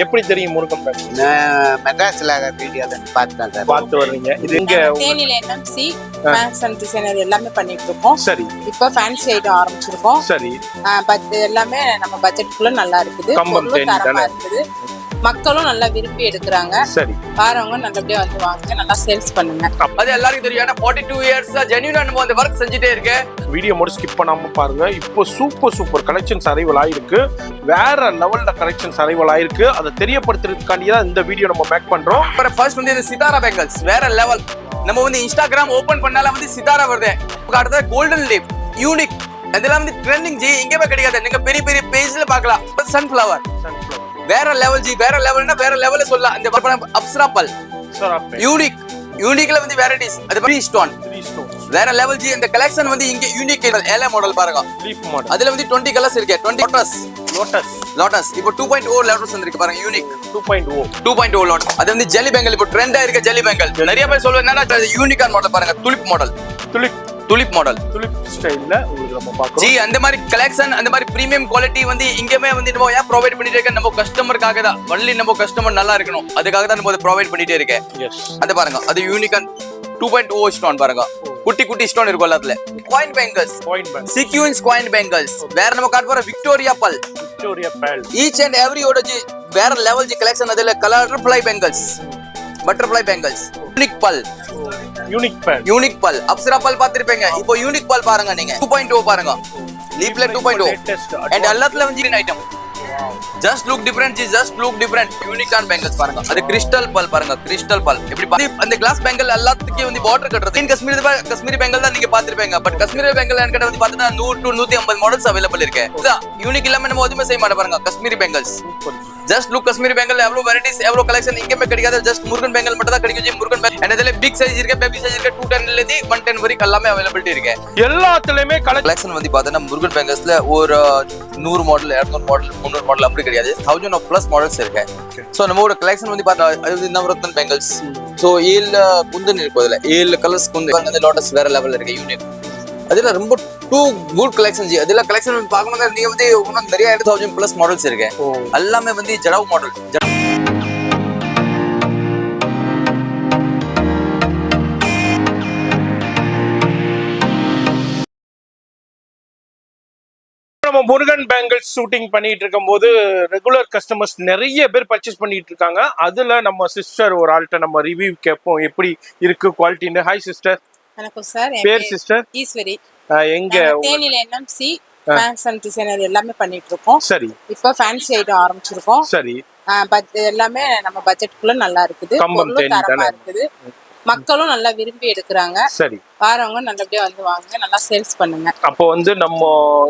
எப்படி தெரியும் முருகன் பேங்க்? மெட்ராஸ்ல வீடியோல பார்த்தேன் சார். பார்த்து வர்றீங்க. இது இங்க தேனில என்எம்சி ஃபேஷன் டிசைனர் எல்லாமே பண்ணிட்டு இருக்கோம். சரி இப்போ ஃபேன்சி ஐட்டம் ஆரம்பிச்சிருக்கோம். சரி. எல்லாமே நம்ம பட்ஜெட்டுக்குள்ள நல்லா இருக்குது. கம்பம் தேனி தரமா தானே? இருக்குது. மக்களும் நல்லா விரும்பி எடுக்கிறாங்க. சரி. பாரவங்க நல்லபடியா வந்து வாங்க, நல்லா சேல்ஸ் பண்ணுங்க. அது எல்லாருக்கும் தெரியும். ஏன்னா 42 இயர்ஸா ஜென்யூனா நம்ம அந்த ஒர்க் செஞ்சுட்டே இருக்கேன். வீடியோ மட்டும் ஸ்கிப் பண்ணாம பாருங்க. இப்போ சூப்பர் கலெக்ஷன்ஸ் அரைவல் ஆயிருக்கு. வேற லெவல்ல கலெக்ஷன்ஸ் அரைவல் ஆயிருக்கு. அதை தெரியப்படுத்துறதுக்காண்டி தான் இந்த வீடியோ நம்ம மேக் பண்றோம். அப்புறம் ஃபர்ஸ்ட் வந்து இந்த சிதாரா பேங்கிள்ஸ் வேற லெவல். நம்ம வந்து இன்ஸ்டாகிராம் ஓபன் பண்ணால வந்து சிதாரா வருது. அடுத்த கோல்டன் லீப் யூனிக், அதெல்லாம் வந்து ட்ரெண்டிங் ஜி, எங்கேயுமே கிடைக்காது. நீங்க பெரிய பெரிய பேஜ்ல பார்க்கலாம். சன்ஃபிளவர் வேற லெவல் ஜி, வேற லெவல்னா வேற லெவல்ல சொல்லலாம். இந்த அப்சரா பல் யூனிக், யூனிக்ல வந்து வெரைட்டிஸ். அது த்ரீ ஸ்டோன் வேற லெவல் ஜி. இந்த கலெக்ஷன் வந்து இங்க யூனிக் ஏல மாடல் பாருங்க. Leaf model. அதுல வந்து 20 கலர்ஸ் இருக்கு. 20 லோட்டஸ் இப்போ 2.0 லோட்டஸ் வந்திருக்கு பாருங்க. Unique 2.0 lotus. அது வந்து ஜெல்லி பெங்கல் இப்போ ட்ரெண்டா இருக்க ஜெல்லி பெங்கல். நிறைய பேர் சொல்லுவாங்க என்னன்னா யூனிக்கான மாடல் பாருங்க. Tulip model, tulip model, tulip ஸ்டைல்ல உங்களுக்கு நம்ம பார்க்கறோம் ஜி. அந்த மாதிரி கலெக்ஷன், அந்த மாதிரி பிரீமியம் குவாலிட்டி வந்து இங்கேயுமே வந்து நம்ம ஏன் ப்ரொவைட் பண்ணிட்டே இருக்க, நம்ம கஸ்டமருக்காக தான். ஒன்லி நம்ம கஸ்டமர் நல்லா இருக்கணும், அதுக்காக தான் நம்ம ப்ரொவைட் பண்ணிட்டே இருக்கேன். எஸ். அது பாருங்க, அது யூனிக்கான 2.0 ஸ்டோன் பாருங்க. குட்டி ஸ்டோன் இருக்கும் எல்லாத்துல. Coin bangles, sequence coin bangles. வேற நம்ம காட்ட போற விக்டோரியா பல், ஈச் அண்ட் எவ்ரி ஓட ஜி வேற லெவல் ஜி கலெக்ஷன். அதுல colourful bangles, butterfly bangles, unique பல், அப்சரா பல் பாத்திருப்பீங்க. இப்போ யூனிக் பல் பாருங்க நீங்க. 2.0 பாருங்க, லீப்ல 2.0 அண்ட் எல்லாத்துல வந்து item. Just look different G, just look different. யூனிக்கான பேங்கிள்ஸ் பாருங்க. அது கிறிஸ்டல் பல் பாருங்க, கிறிஸ்டல் பல். இப்படி அந்த கிளாஸ் பேங்கிள் எல்லாத்துக்கும் வந்து பார்டர் கட்டுறது. காஷ்மீரி பேங்கிள் தான் நீங்க பாத்திருப்பீங்க. பட் காஷ்மீரி பேங்கிள் என்கிட்ட வந்து பாத்தீங்கன்னா 100 to 150 மாடல்ஸ் அவைலபிள் இருக்கு. யூனிக் இல்லாம நம்ம எதுவுமே செய்ய மாட்டோம் பாருங்க. Kashmiri bangles just look. Kashmiri bangle எவ்வளவு வெரைட்டிஸ், எவ்வளவு கலெக்ஷன் இங்கேயுமே கிடைக்காது. ஜஸ்ட் முருகன் பேங்கிள் மட்டும் தான் கிடைக்கும் ஜி. முருகன் பேங்கிள் and அதுல பிக் சைஸ் இருக்கு, பேபி சைஸ் இருக்கு. 210 ல இருந்து 110 வரைக்கும் எல்லாமே அவைலபிலிட்டி இருக்கு. எல்லாத்துலயுமே கலெக்ஷன் வந்து பாத்தீங்கன்னா முருகன் பேங்கிள்ஸ்ல ஒரு 100 மாடல், 200 மாடல், 300 மாடல் அப்படி கிடையாது. 1000+ மாடல்ஸ் இருக்கு. சோ நம்மளோட கலெக்ஷன் வந்து பார்த்தா அது வந்து நவரத்ன பேங்கிள்ஸ். சோ 7 குந்தன் இருக்கு. அதுல 7 கலர்ஸ் குந்தன். அந்த லோட்டஸ் வேற லெவல்ல இருக்கு. யூனிக் அதுல ரொம்ப டூ குட் கலெக்ஷன் ஜி. அதுல கலெக்ஷன் பார்க்கணும்னா நீங்க வந்து இன்னும் நிறைய 1000+ மாடல்ஸ் இருக்கு. எல்லாமே வந்து ஜடாவ் மாடல். நம்ம முருகன் பேங்கிள்ஸ் ஷூட்டிங் பண்ணிட்டு இருக்கும் போது ரெகுலர் கஸ்டமர்ஸ் நிறைய பேர் பர்ச்சேஸ் பண்ணிட்டு இருக்காங்க. அதுல நம்ம சிஸ்டர் ஒரு ஆள்கிட்ட நம்ம ரிவ்யூ கேட்போம், எப்படி இருக்கு குவாலிட்டின்னு. Hi sister. வணக்கம் சார். பேர் சிஸ்டர்? ஈஸ்வரி. எங்க? தேனில என்எம்சி ஃபேஷன் டிசைனர் எல்லாமே பண்ணிட்டு இருக்கோம். சரி. இப்போ ஃபேன்சி ஐட்டம் ஆரம்பிச்சிருக்கோம். சரி. எல்லாமே நம்ம பட்ஜெட்டுக்குள்ள நல்லா இருக்குது. கம்பம் தேனி தரமா தானே? இருக்குது. மக்களும் நல்லா விரும்பி எடுக்கிறாங்க. சரி. பாரவங்க நல்லபடியா வந்து வாங்க, நல்லா சேல்ஸ் பண்ணுங்க. அப்போ வந்து நம்ம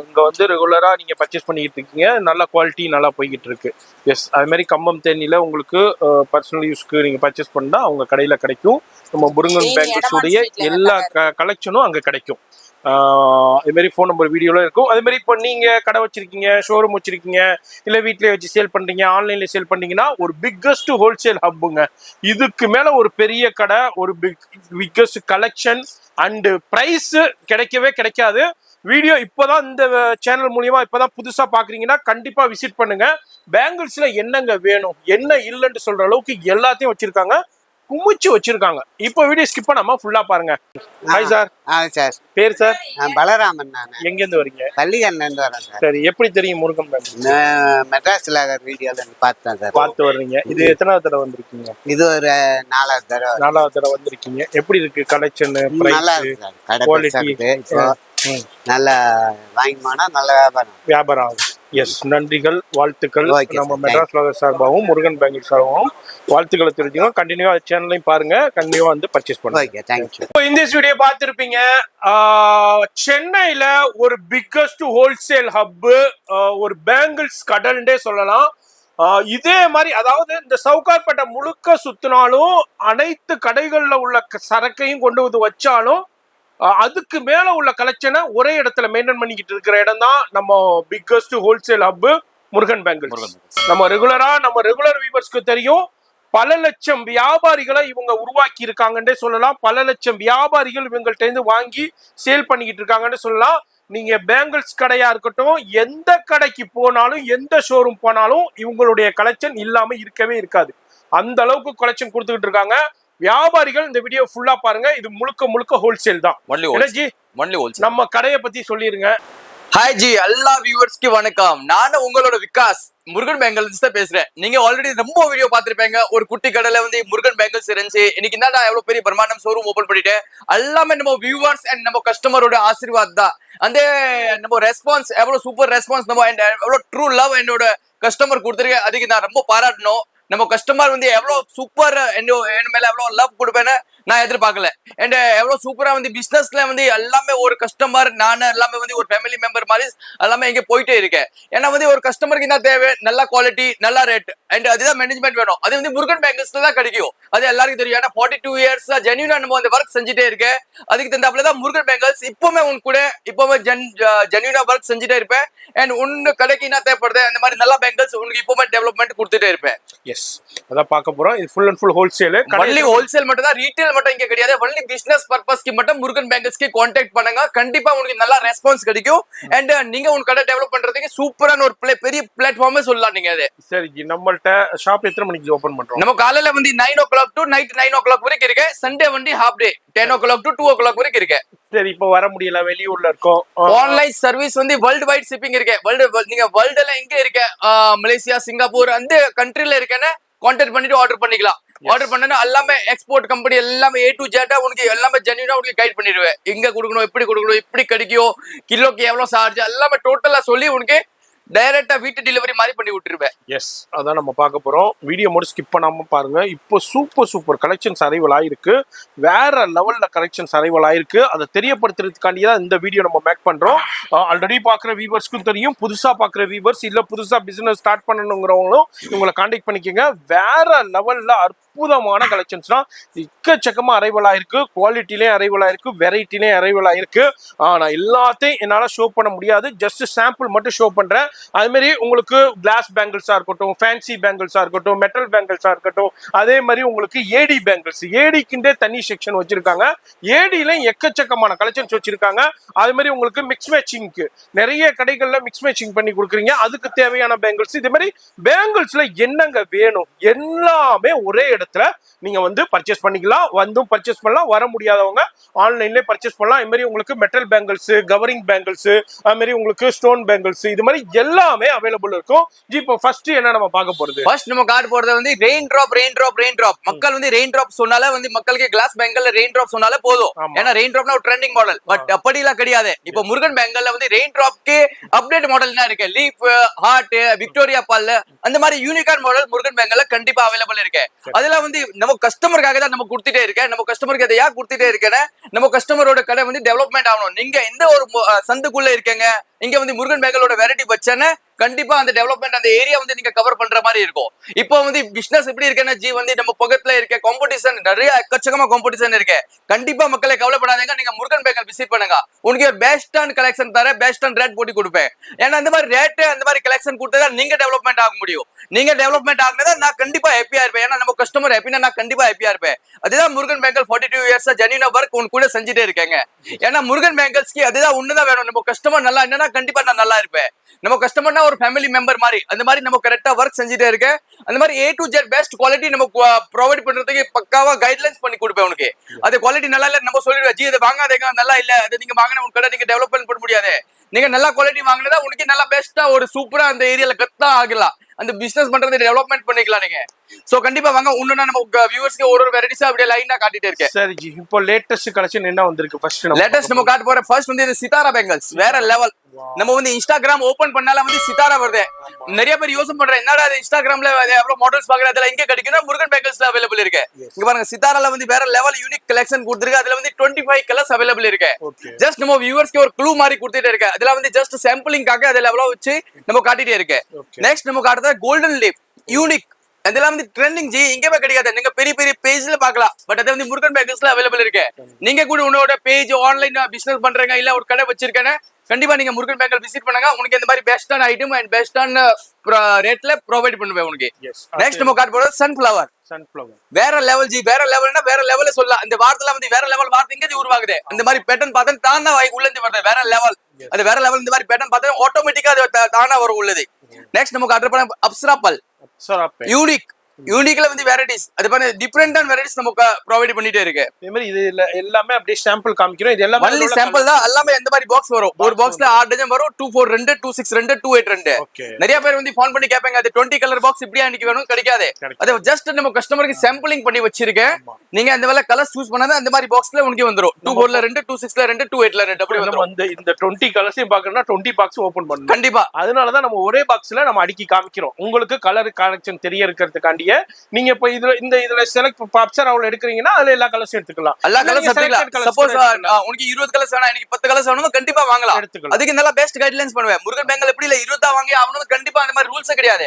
இங்க வந்து ரெகுலரா நீங்க பர்ச்சேஸ் பண்ணிட்டு இருக்கீங்க. நல்ல குவாலிட்டி நல்லா போய்கிட்டு இருக்கு. எஸ். அது மாதிரி கம்பம் தேனில உங்களுக்கு பர்சனல் யூஸ்க்கு நீங்க பர்ச்சேஸ் பண்ணா அவங்க கடையில கிடைக்கும். நம்ம முருகன் பேங்கிள்ஸ் உடைய எல்லா கலெக்ஷனும் அங்க கிடைக்கும். அது மாதிரி ஃபோன் நம்பர் வீடியோல இருக்கும். அதே மாதிரி இப்போ நீங்க கடை வச்சிருக்கீங்க, ஷோரூம் வச்சிருக்கீங்க, இல்ல வீட்லயே வச்சு சேல் பண்றீங்க, ஆன்லைன்ல சேல் பண்றீங்கன்னா ஒரு பிக்கஸ்ட் ஹோல்சேல் ஹப்புங்க. இதுக்கு மேல ஒரு பெரிய கடை, ஒரு பிக்கஸ்ட் கலெக்ஷன் அண்ட் பிரைஸ் கிடைக்கவே கிடைக்காது. வீடியோ இப்போதான் இந்த சேனல் மூலியமா இப்போதான் புதுசா பாக்குறீங்கன்னா கண்டிப்பா விசிட் பண்ணுங்க. பேங்கிள்ஸ்ல என்னங்க வேணும், என்ன இல்லைன்னு சொல்ற அளவுக்கு எல்லாத்தையும் வச்சிருக்காங்க, குமிச்சு வச்சிருக்காங்க. இப்போ வீடியோ ஸ்கிப் பண்ணாம ஃபுல்லா பாருங்க. Hi sir. சார். பேர் சார்? பலராமன். நான் எங்க இருந்து வரீங்க? பள்ளிகள்ல இருந்து வரேன் சார். சரி. எப்படி தெரியும் முருகன் பேங்கிள்ஸ்? மெட்ராஸ்ல வீடியோல பார்த்தேன் சார். பார்த்து வர்றீங்க. இது எத்தனாவது தடவை வந்திருக்கீங்க? இது ஒரு 4வது தடவை வந்திருக்கீங்க. எப்படி இருக்கு கலெக்ஷன், நல்லா இருக்கு சார். குவாலிட்டி நல்லா வாங்கி போனா நல்ல வியாபாரம் ஆகும். எஸ். நன்றிகள், வாழ்த்துக்கள். நம்ம மெட்ராஸ் ஃப்ளவர் சார்பாகவும் முருகன் பேங்கிள் சார்பாகவும் வாழ்த்துக்களை தெரிஞ்சுக்கோங்க. கண்டினியூவா சேனலையும் பாருங்க, கண்டினியூவா வந்து பர்ச்சேஸ் பண்ணுங்க. தேங்க்யூ. இந்த வீடியோ பார்த்துருப்பீங்க. சென்னையில ஒரு பிக்கஸ்ட் ஹோல்சேல் ஹப், ஒரு பேங்கிள்ஸ் கடல்ண்டே சொல்லலாம். இதே மாதிரி, அதாவது இந்த சவுகார்பேட்டை முழுக்க சுத்தினாலும் அனைத்து கடைகள்ல உள்ள சரக்கையும் கொண்டு வந்து வச்சாலும் அதுக்கு மேல உள்ள கலெக்ஷனை ஒரே இடத்துல மெயின்டைன் பண்ணிக்கிட்டு இருக்கிற இடம் தான் நம்ம biggest wholesale hub Murugan bangles. நம்ம ரெகுலர் வியூவர்ஸ்க்கு தெரியும், பல லட்சம் வியாபாரிகளை இவங்க உருவாக்கி இருக்காங்கன்னே சொல்லலாம். பல லட்சம் வியாபாரிகள் இவங்கள்ட்ட இருந்து வாங்கி சேல் பண்ணிக்கிட்டு இருக்காங்கன்னு சொல்லலாம். நீங்க பேங்கிள்ஸ் கடையா இருக்கட்டும், எந்த கடைக்கு போனாலும், எந்த ஷோரூம் போனாலும் இவங்களுடைய கலெக்ஷன் இல்லாம இருக்கவே இருக்காது. அந்த அளவுக்கு கலெக்ஷன் கொடுத்துக்கிட்டு இருக்காங்க. வியாபாரிகள் இந்த வீடியோ ஃபுல்லா பாருங்க. இது முழுக்க முழுக்க ஹோல்சேல் தான். நம்ம கடையை பத்தி சொல்லிருங்க. ஹாய் ஜி, எல்லா வியூவர்ஸ்க்கு வணக்கம். நானும் உங்களோட விகாஸ் முருகன் பேங்கிள்ஸ் தான் பேசுறேன். நீங்க ஆல்ரெடி ரொம்ப வீடியோ பார்த்திருப்பீங்க. ஒரு குட்டி கடையில வந்து முருகன் பேங்கிள்ஸ் இருந்துச்சு. இன்னைக்கு என்ன எவ்வளவு பெரிய பிரமாண்டம் ஷோரூம் ஓபன் பண்ணிட்டேன். எல்லாமே நம்ம வியூவர்ஸ் அண்ட் நம்ம கஸ்டமரோட ஆசீர்வாத் தான். அந்த நம்ம ரெஸ்பான்ஸ் எவ்வளவு சூப்பர் ரெஸ்பான்ஸ் நம்ம எவ்வளவு ட்ரூ லவ் என்னோட கஸ்டமர் கொடுத்துருக்கேன். அதுக்கு நான் ரொம்ப பாராட்டணும். நம்ம கஸ்டமர் வந்து எவ்வளவு சூப்பர் என் மேல எவ்வளவு லவ் கொடுப்பேன்னு நான் எதிர்பார்க்கல. அண்ட் எவ்வளவு சூப்பரா வந்து பிசினஸ்ல வந்து எல்லாமே ஒரு கஸ்டமர் நான் எல்லாமே வந்து ஒரு ஃபேமிலி மெம்பர் மாதிரி எல்லாமே இங்க போயிட்டே இருக்கேன். ஏன்னா வந்து ஒரு கஸ்டமருக்கு என்ன தேவை, நல்ல குவாலிட்டி, நல்ல ரேட், அண்ட் அதுதான் மேனேஜ்மெண்ட் வேணும். அது வந்து முருகன் பேங்கிள்ஸ்ல தான் கிடைக்கும். அது எல்லாருக்கும் தெரியும். ஏன்னா 42 years ஜென்யூனா நம்ம வந்து ஒர்க் செஞ்சுட்டே இருக்கேன். அதுக்கு தந்தாப்புல தான் முருகன் பேங்கிள்ஸ் இப்பவுமே உன் கூட இப்பவுமே ஜென்யூனா ஒர்க் செஞ்சுட்டே இருப்பேன். அண்ட் உன்னு கடைக்கு என்ன தேவைப்படுது அந்த மாதிரி நல்ல பேங்கிள்ஸ் உனக்கு இப்பவுமே டெவலப்மெண்ட் கொடுத்துட்டே இருப்பேன். எஸ், அதான் பார்க்க போறோம். இது full and full wholesale. Only wholesale மட்டும் தான், ரீட்டைல் மட்டும் இங்க கிடையாது. ஒன்லி பிசினஸ் பர்பஸ்க்கு மட்டும் முருகன் பேங்கிள்ஸ்க்கு கான்டாக்ட் பண்ணுங்க. கண்டிப்பா உங்களுக்கு நல்ல ரெஸ்பான்ஸ் கிடைக்கும். அண்ட் நீங்க உங்க கடை டெவலப் பண்றதுக்கு சூப்பரான ஒரு பெரிய பிளாட்ஃபார்மே சொல்லலாம் நீங்க. அது சரி, நம்மள்ட்ட ஷாப் எத்தனை மணிக்கு ஓபன் பண்றோம்? நம்ம காலையில வந்து 9 o'clock டு நைட் 9 o'clock வரைக்கும் இருக்கு. சண்டே வந்து half day 10 o'clock to 2 o'clock வரைக்கும் இருக்கு. சரி, இப்போ வர முடியல, வெளியூர்ல இருக்கோம். ஆன்லைன் சர்வீஸ் வந்து வேர்ல்டு வைட் ஷிப்பிங் இருக்கு. நீங்க வேர்ல்டுல எங்க இருக்க, மலேசியா, சிங்கப்பூர் அந்த கண்ட்ரில இருக்கேன்னு கான்டாக்ட் பண்ணிட்டு ஆர்டர் பண்ணிக்கலாம். ஆர்டர் பண்ணா எல்லாமே எக்ஸ்போர்ட் கம்பெனி எல்லாமே A to Z உனக்கு எல்லாமே ஜென்யூனா உனக்கு கைட் பண்ணிடுவேன். எங்க கொடுக்கணும், எப்படி கொடுக்கணும், எப்படி கிடைக்கும், கிலோக்கு எவ்வளவு சார்ஜ் எல்லாமே டோட்டலா சொல்லி உனக்கு டைரக்டா வீட்டு டெலிவரி மாதிரி பண்ணி விட்டுருவேன். எஸ், அதான் நம்ம பார்க்க போறோம். வீடியோ மட்டும் ஸ்கிப் பண்ணாம பாருங்க. இப்போ சூப்பர் கலெக்ஷன்ஸ் அரைவல் ஆயிருக்கு. வேற லெவல்ல கலெக்ஷன்ஸ் அரைவல் ஆயிருக்கு. அதை தெரியப்படுத்துறதுக்காண்டி தான் இந்த வீடியோ நம்ம மேக் பண்றோம். ஆல்ரெடி பாக்குற வியூவர்ஸ்க்கும் தெரியும், புதுசா பாக்குற வியூவர்ஸ் இல்ல புதுசா பிசினஸ் ஸ்டார்ட் பண்ணணுங்கிறவங்களும் இவங்களை கான்டாக்ட் பண்ணிக்கோங்க. வேற லெவல்ல அற்புதமான கலெக்ஷன்ஸ் தான் எக்கச்சக்கமா அரைவல் ஆயிருக்கு. குவாலிட்டிலையும் அரைவல் ஆயிருக்கு, வெரைட்டிலையும் அரைவல் ஆயிருக்கு. நான் எல்லாத்தையும் என்னால ஷோ பண்ண முடியாது. ஜஸ்ட் சாம்பிள் மட்டும் ஷோ பண்றேன். அது மாதிரி உங்களுக்கு கிளாஸ் பேங்கிள்ஸா இருக்கட்டும், ஃபேன்சி பேங்கிள்ஸா இருக்கட்டும், மெட்டல் பேங்கிள்ஸா இருக்கட்டும், அதே மாதிரி உங்களுக்கு ஏடி பேங்கிள்ஸ், ஏடிக்குண்டே தனி செக்ஷன் வச்சிருக்காங்க. ஏடியில எக்கச்சக்கமான கலெக்ஷன்ஸ் வச்சிருக்காங்க. அது மாதிரி உங்களுக்கு மிக்ஸ் மேட்சிங்க்கு நிறைய கடைகள்ல மிக்ஸ் மேட்சிங் பண்ணி கொடுக்குறீங்க. அதுக்கு தேவையான பேங்கிள்ஸ், இது மாதிரி பேங்கிள்ஸ்ல என்னங்க வேணும் எல்லாமே ஒரே இடத்துல நீங்க வந்து பர்ச்சேஸ் பண்ணிக்கலாம். வந்தும் பர்ச்சேஸ் பண்ணலாம். வர முடியாதவங்க ஆன்லைன்ல பர்ச்சேஸ் பண்ணலாம். இது மாதிரி உங்களுக்கு மெட்டல் பேங்கிள்ஸ், கவரிங் பேங்கிள்ஸ், அது மாதிரி உங்களுக்கு ஸ்டோன் பேங்கிள்ஸ், இது மாதிரி எல்லாமே அவைலபிள் இருக்கும். இப்போ ஃபர்ஸ்ட் என்ன நம்ம பார்க்க போறது? ஃபர்ஸ்ட் நம்ம கார்டு போறது வந்து ரெயின் டிராப். மக்கள் வந்து ரெயின் டிராப் சொன்னாலே வந்து மக்களுக்கு கிளாஸ் பேங்கிள்ல ரெயின் டிராப் சொன்னாலே போதும். ஏன்னா ரெயின் டிராப்னா ஒரு ட்ரெண்டிங் மாடல். பட் அப்படி எல்லாம் கிடையாது. இப்போ முருகன் பேங்கிள்ல வந்து ரெயின் டிராப்க்கு அப்டேட் மாடல் தான் இருக்கு. லீஃப், ஹார்ட், விக்டோரியா பால் அந்த மாதிரி யூனிகான் மாடல் முருகன் பேங்கிள்ல கண்டிப்பா அவைலபிள் இருக்கு. அதெல்லாம் வந்து நம்ம கஸ்டமருக்காக தான் நம்ம கொடுத்துட்டே இருக்கேன். நம்ம கஸ்டமருக்கு அதை யார் கொடுத்துட்டே இருக்கேன்னா நம்ம கஸ்டமரோட கடை வந்து டெவலப்மெண்ட் ஆகணும். நீங்க எந்த ஒரு சந்துக்குள்ள இருக்கீங்க, இங்க வந்து முருகன் பேங்கிளோட வெரைட்டி வச்சேன்னு கண்டிப்பா அந்த டெவலப்மெண்ட் அந்த ஏரியா வந்து நீங்க கவர் பண்ற மாதிரி இருக்கும். இப்போ வந்து பிசினஸ் எப்படி இருக்குன்னா ஜி வந்து நம்ம பக்கத்துல இருக்க காம்படிஷன் நிறைய எக்கச்சக்கமா காம்படிஷன் இருக்கு. கண்டிப்பா மக்களை கவலைப்படாதீங்க. நீங்க முருகன் பேங்கிள் விசிட் பண்ணுங்க. உனக்கு பெஸ்டான கலெக்ஷன் தர, பெஸ்டான ரேட் போட்டு கொடுப்பேன். ஏன்னா அந்த மாதிரி ரேட் அந்த மாதிரி கலெக்ஷன் கொடுத்தா நீங்க டெவலப்மெண்ட் ஆக முடியும். நீங்க டெவலப்மெண்ட் ஆகுனதா நான் கண்டிப்பா ஹாப்பியா இருப்பேன். ஏன்னா நம்ம கஸ்டமர் ஹாப்பினா நான் கண்டிப்பா ஹாப்பியா இருப்பேன். அதுதான் முருகன் பேங்கிள் 42 years ஜென்யூனா ஒர்க் உன் கூட செஞ்சுட்டே இருக்கேங்க. ஏன்னா முருகன் பேங்கிள்ஸ்க்கு அதுதான் ஒண்ணுதான் வேணும். நம்ம கஸ்டமர் நல்லா என்னன்னா கண்டிப்பா நான் நல்லா இருப்பேன். நம்ம கஸ்டமர்னா ஒரு ஃபேமிலி மெம்பர் மாதிரி. அந்த மாதிரி நம்ம கரெக்டா ஒர்க் செஞ்சுட்டே இருக்கேன். அந்த மாதிரி A to Z best quality நம்ம ப்ரொவைட் பண்றதுக்கு பக்காவா கைட்லைன்ஸ் பண்ணி கொடுப்பேன் உனக்கு. அது குவாலிட்டி நல்லா இல்ல நம்ம சொல்லிடுவேன், ஜி இதை வாங்காதீங்க, நல்லா இல்ல, அது நீங்க வாங்கின உங்க கடை நீங்க டெவலப்மெண்ட் பண்ண முடியாது. நீங்க நல்ல குவாலிட்டி வாங்கினதா உனக்கு நல்லா பெஸ்டா ஒரு சூப்பரா அந்த ஏரியால கத்தா ஆகலாம். அந்த பிசினஸ் பண்றது டெவலப்மெண்ட் பண்ணிக்கலாம் நீங்க. சோ கண்டிப்பா வாங்க. இன்னும் நம்ம வியூவர்ஸ்க்கு ஒரு வெரைட்டிஸா அப்படியே லைனா காட்டிட்டே இருக்கேன். சரி ஜி, இப்போ லேட்டஸ்ட் கலெக்ஷன் என்ன வந்திருக்கு? லேட்டஸ்ட் நம்ம காட்ட போற ஃபர்ஸ்ட் வந்து இந்த சித்தாரா பேங்கிள்ஸ் வேற லெவல். நம்ம வந்து இன்ஸ்டாகிராம் ஓபன் பண்ணால வந்து சித்தாரா வருது. நிறைய பேர் யோசனை பண்றேன், என்னடா இன்ஸ்டாகிராம்ல எவ்வளவு மாடல்ஸ் பாக்குறேன், அதெல்லாம் எங்க கிடைக்குன்னா முருகன் பேங்கிள்ஸ்ல அவைலபிள் இருக்கு. இங்க பாருங்க, சித்தாரால வந்து வேற லெவல் யூனிக் கலெக்ஷன் கொடுத்திருக்கு. அதுல வந்து 25 கலர்ஸ் அவைலபிள் இருக்கு. ஜஸ்ட் நம்ம வியூவர்ஸ்க்கு ஒரு க்ளூ மாதிரி கொடுத்துட்டே இருக்கு. அதெல்லாம் வந்து ஜஸ்ட் சாம்பிளிங்காக அதுல எவ்வளவு வச்சு நம்ம காட்டிட்டே இருக்கு. நெக்ஸ்ட் நம்ம காட்டுறது கோல்டன் லீப் யூனிக் அதெல்லாம் வந்து ட்ரெண்டிங் ஜி, இங்கேயுமே கிடைக்காது. நீங்க பெரிய பெரிய பேஜ்ல பார்க்கலாம், பட் அது வந்து முருகன் பேக்கர்ஸ்ல அவைலபிள் இருக்கு. நீங்க கூட உன்னோட பேஜ் ஆன்லைன் பிசினஸ் பண்றீங்க, இல்ல ஒரு கடை வச்சிருக்கேன்னு, கண்டிப்பா நீங்க முருகன் பேக்கர் விசிட் பண்ணுங்க. உங்களுக்கு இந்த மாதிரி பெஸ்டான ஐட்டம் அண்ட் பெஸ்டான ரேட்ல ப்ரொவைட் பண்ணுவேன் உங்களுக்கு. நெக்ஸ்ட் நம்ம காட்ட போறது சன்ஃபிளவர். வேற லெவல் ஜி, வேற லெவல்னா வேற லெவல்ல சொல்லலாம். இந்த வார்த்தைல வந்து வேற லெவல் வார்த்தை இங்க உருவாகுது. இந்த மாதிரி பேட்டர்ன் பார்த்தா தானா உள்ள இருந்து வருது. வேற லெவல், அது வேற லெவல். இந்த மாதிரி பேட்டர்ன் பார்த்தா ஆட்டோமேட்டிக்கா அது தானா வரும் உள்ளது. நெக்ஸ்ட் நம்ம காட்ட போற அப்சரா பல். யூனிக், யூனிக்ல வந்து வெரைட்டிஸ், அது பாருங்க டிஃபரெண்டான வெரைட்டிஸ் நமக்கு ப்ரொவைட் பண்ணிட்டே இருக்கு. இதே மாதிரி இது எல்லாமே அப்படியே சாம்பிள் காமிக்கிறோம். இது எல்லாமே ஒன்லி சாம்பிள் தான். எல்லாமே இந்த மாதிரி பாக்ஸ் வரும். ஒரு பாக்ஸ்ல 6 டஜன் வரும். 24 2 26 2 28 2. நிறைய பேர் வந்து ஃபோன் பண்ணி கேட்பாங்க, அது 20 கலர் பாக்ஸ் இப்படியா இன்னைக்கு வேணும், கிடைக்காது. அது ஜஸ்ட் நம்ம கஸ்டமருக்கு சாம்பிளிங் பண்ணி வச்சிருக்கேன். நீங்க அந்த வேலை கலர் சூஸ் பண்ணாத அந்த மாதிரி பாக்ஸ்ல உங்களுக்கு வந்துரும். 24 2 26 2 28 2 அப்படி வந்துரும். வந்து இந்த 20 கலர்ஸையும் பார்க்கணும்னா 20 பாக்ஸ் ஓபன் பண்ணணும் கண்டிப்பா. அதனால தான் நம்ம ஒரே பாக்ஸ்ல நம்ம அடுக்கி காமிக்கிறோம். உங்களுக்கு கலர் கலெக்ஷன் தெரிய இருக்கிறதுக்காண்டியே நீங்க இப்ப இதுல செலக்ட் அப்சராவுல எடுக்கிறீங்கன்னா அதுல எல்லா கலர்ஸும் எடுத்துக்கலாம். எல்லா கலர்ஸ் எடுத்துக்கலாம். சப்போஸ் உங்களுக்கு 20 கலர்ஸ் வேணா, எனக்கு 10 கலர்ஸ் வேணும், கண்டிப்பா வாங்கலாம். அதுக்கு நல்லா பெஸ்ட் கைட்லைன்ஸ் பண்ணுவேன். முருகன் பேங்கல் எப்படி இல்ல 20 வாங்கி ஆகணும், கண்டிப்பா அந்த மாதிரி ரூல்ஸ் கிடையாது.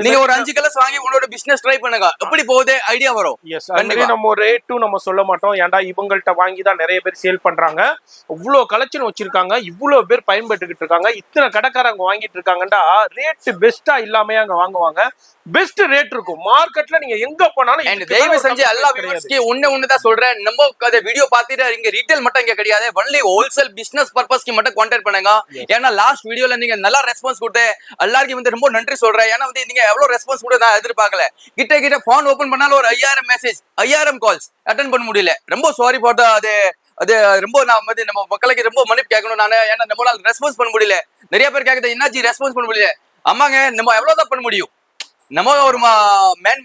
நீங்க ஒரு 5 கலர்ஸ் வாங்கி உங்களோட பிசினஸ் ட்ரை பண்ணுங்க, எப்படி போகுது ஐடியா வரும். கண்டிப்பா நம்ம ரேட்டும் நம்ம சொல்ல மாட்டோம். ஏன்டா இவங்கள்ட்ட வாங்கி தான் நிறைய பேர் சேல் பண்றாங்க. இவ்வளவு கலெக்ஷன் வச்சிருக்காங்க, இவ்வளவு பேர் பயன்பட்டுக்கிட்டு இருக்காங்க, இத்தனை கடைக்காரங்க வாங்கிட்டு இருக்காங்கடா. ரேட் பெஸ்டா இல்லாம அங்க வாங்குவாங்க. பெஸ்ட் ரேட் இருக்கும் மார்க்கெட்ல. நீங்க எங்க போனாலும் தயவு செஞ்சு எல்லா வியூவர்ஸ்க்கு ஒண்ணுதான் சொல்றேன். நம்ம அந்த வீடியோ பார்த்துட்டு இங்க ரீட்டைல் மட்டும் இங்க கிடையாது, ஒன்லி ஹோல்சேல் பிசினஸ் பர்பஸ்க்கு மட்டும் கான்டாக்ட் பண்ணுங்க. ஏன்னா லாஸ்ட் வீடியோல நீங்க நல்லா ரெஸ்பான்ஸ் கொடுத்து எல்லாருக்கும் வந்து ரொம்ப நன்றி சொல்றேன். ஏன்னா வந்து நீங்க எவ்வளவு ரெஸ்பான்ஸ் கூட நான் எதிர்பார்க்கல. கிட்ட போன் ஓபன் பண்ணாலும் ஒரு 5000 மெசேஜ், 5000 கால்ஸ் அட்டென்ட் பண்ண முடியல. ரொம்ப சாரி ஃபார் அது அது ரொம்ப நான் வந்து நம்ம மக்களுக்கு ரொம்ப மன்னிப்பு கேட்கணும் நானு. ஏன்னா நம்மளால ரெஸ்பான்ஸ் பண்ண முடியல. நிறைய பேர் கேக்குது என்னாச்சு ரெஸ்பான்ஸ் பண்ண முடியல. ஆமாங்க, நம்ம எவ்வளவுதான் பண்ண முடியும். நம்ம ஒரு மேன்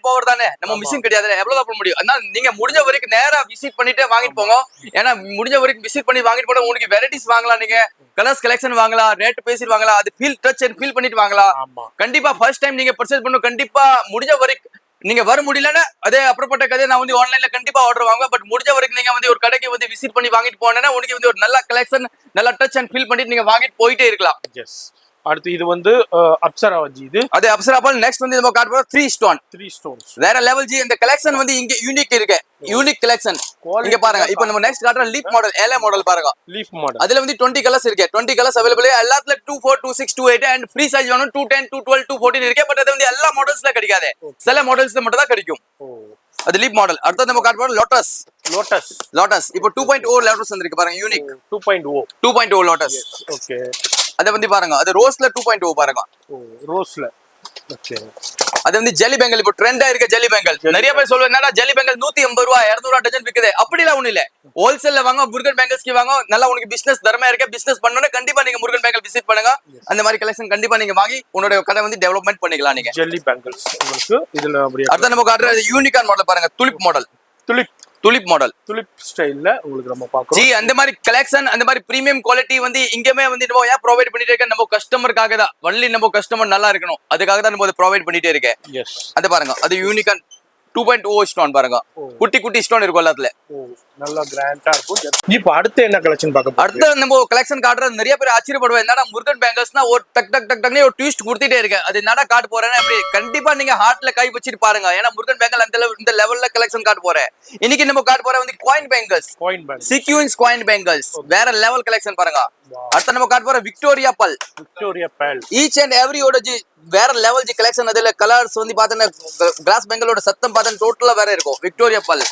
பவர் தானே, நம்ம மிஷின் கிடையாது. எவ்வளவுதான் பண்ண முடியும். அதனால நீங்க முடிஞ்ச வரைக்கும் நேரா விசிட் பண்ணிட்டு வாங்கிட்டு போங்க. ஏன்னா முடிஞ்ச வரைக்கும் விசிட் பண்ணி வாங்கிட்டு போனா உங்களுக்கு வெரைட்டிஸ் வாங்கலாம், நீங்க கலர்ஸ் கலெக்ஷன் வாங்கலாம், ரேட் பேசிட்டு வாங்கலாம், அது ஃபீல் டச் அண்ட் ஃபீல் பண்ணிட்டு வாங்கலாம். கண்டிப்பா ஃபர்ஸ்ட் டைம் நீங்க பர்ச்சேஸ் பண்ணணும். கண்டிப்பா முடிஞ்ச வரைக்கும் நீங்க வர முடியலன்னா அதே அப்புறப்பட்ட கதையை நான் வந்து ஆன்லைன்ல கண்டிப்பா ஆர்டர் வாங்க. பட் முடிஞ்ச வரைக்கும் நீங்க வந்து ஒரு கடைக்கு வந்து விசிட் பண்ணி வாங்கிட்டு போனேன்னா உங்களுக்கு வந்து ஒரு நல்ல கலெக்ஷன், நல்ல டச் அண்ட் ஃபீல் பண்ணிட்டு நீங்க வாங்கிட்டு போயிட்டே இருக்கலாம். அடுத்து இது வந்து அப்சரா ஜி. இது அது அப்சரா பால். நெக்ஸ்ட் வந்து நம்ம காட்ட போறோம் 3 ஸ்டோன்ஸ். வேற லெவல் ஜி. இந்த கலெக்ஷன் வந்து இங்க யூனிக் இருக்கு. யூனிக் கலெக்ஷன் இங்க பாருங்க. இப்போ நம்ம நெக்ஸ்ட் காட்டுற லீஃப் மாடல், ஏலே மாடல் பாருங்க. லீஃப் மாடல் அதுல வந்து 20 கலர்ஸ் இருக்கு. 20 கலர்ஸ் அவைலபிள். எல்லாத்துல 24 26 28 அண்ட் ஃப்ரீ சைஸ் வேணும் 210 212 214 இருக்கு. பட் அது வந்து எல்லா மாடல்ஸ்ல கிடைக்காது, சில மாடல்ஸ்ல மட்டும் தான் கிடைக்கும். அது லீப் மாடல். அடுத்து நம்ம காட்ட போறோம் லோட்டஸ். இப்போ 2.0 லோட்டஸ் வந்திருக்கு பாருங்க. Unique 2.0 lotus. ஓகே. அத வந்து பாருங்க, அது ரோஸ்ல 2.0 பாருங்க. ரோஸ்ல. ஓகே. அது வந்து ஜெல்லி பெங்கல். இப்போ ட்ரெண்டா இருக்க ஜெல்லி பெங்கல். நிறைய பேர் சொல்லுவாங்க என்னடா ஜெல்லி பெங்கல் 180 ரூபாய் 200 டஜன் விக்குது. அப்படிலாம் ஒண்ணு இல்ல. ஹோல்சேல்ல வாங்க, முருகன் பெங்கல்ஸ்க்கு வாங்க. நல்லா உங்களுக்கு பிசினஸ் தரமா இருக்க. பிசினஸ் பண்ணனும் கண்டிப்பா நீங்க முருகன் பெங்கல் விசிட் பண்ணுங்க. அந்த மாதிரி கலெக்ஷன் கண்டிப்பா நீங்க வாங்கி உங்களுடைய கடை வந்து டெவலப்மென்ட் பண்ணிக்கலாம் நீங்க. ஜெல்லி பெங்கல்ஸ் உங்களுக்கு இதுல அப்படியே. அடுத்து நம்ம காட்டுற யூனிகான் மாடல் பாருங்க. துலிப் மாடல் ஸ்டைல்ல உங்களுக்கு நம்ம பார்க்கறோம் ஜி. அந்த மாதிரி கலெக்ஷன், அந்த மாதிரி பிரீமியம் குவாலிட்டி வந்து இங்கமே வந்து நம்ம ஏன் ப்ரொவைட் பண்ணிட்டே இருக்க, நம்ம கஸ்டமருக்காக தான். ஒன்லி நம்ம கஸ்டமர் நல்லா இருக்கணும், அதுக்காக தான் நம்ம ப்ரொவைட் பண்ணிட்டே இருக்கேன். எஸ். அது பாருங்க, அது யூனிகான் 2.0 ஸ்டோன் பாருங்க. குட்டி ஸ்டோன் இருக்கும் எல்லாத்துல. நல்லா கிராண்டா இருக்கும். இப்போ அடுத்து என்ன கலெக்ஷன் பார்க்க போறோம்? அடுத்து நம்ம கலெக்ஷன் காட்டுறது நிறைய பேர் ஆச்சரியப்படுவாங்க. என்னடா முருகன் பேங்கல்ஸ்னா ஒரு டக் டக்னே ஒரு ட்விஸ்ட் கொடுத்துட்டே இருக்கு. அது என்னடா காட்ட போறேன்னு அப்படி கண்டிப்பா நீங்க ஹார்ட்ல கை வச்சிட்டு பாருங்க. ஏன்னா முருகன் பேங்கல் அந்த இந்த லெவல்ல கலெக்ஷன் காட்ட போறேன். இன்னைக்கு நம்ம காட்ட போற வந்து coin bangles, sequence coin bangles. வேற லெவல் கலெக்ஷன் பாருங்க. அடுத்து நம்ம காட்ட போற விக்டோரியா பல். ஈச் அண்ட் எவ்ரியோட ஜி வேற லெவல் ஜி கலெக்ஷன். அதுல கலர்ஸ் வந்து பாத்தீங்கன்னா கிளாஸ் பெங்கலோட சத்தம் பார்த்தா டோட்டலா வேற இருக்கும். விக்டோரியா பல்.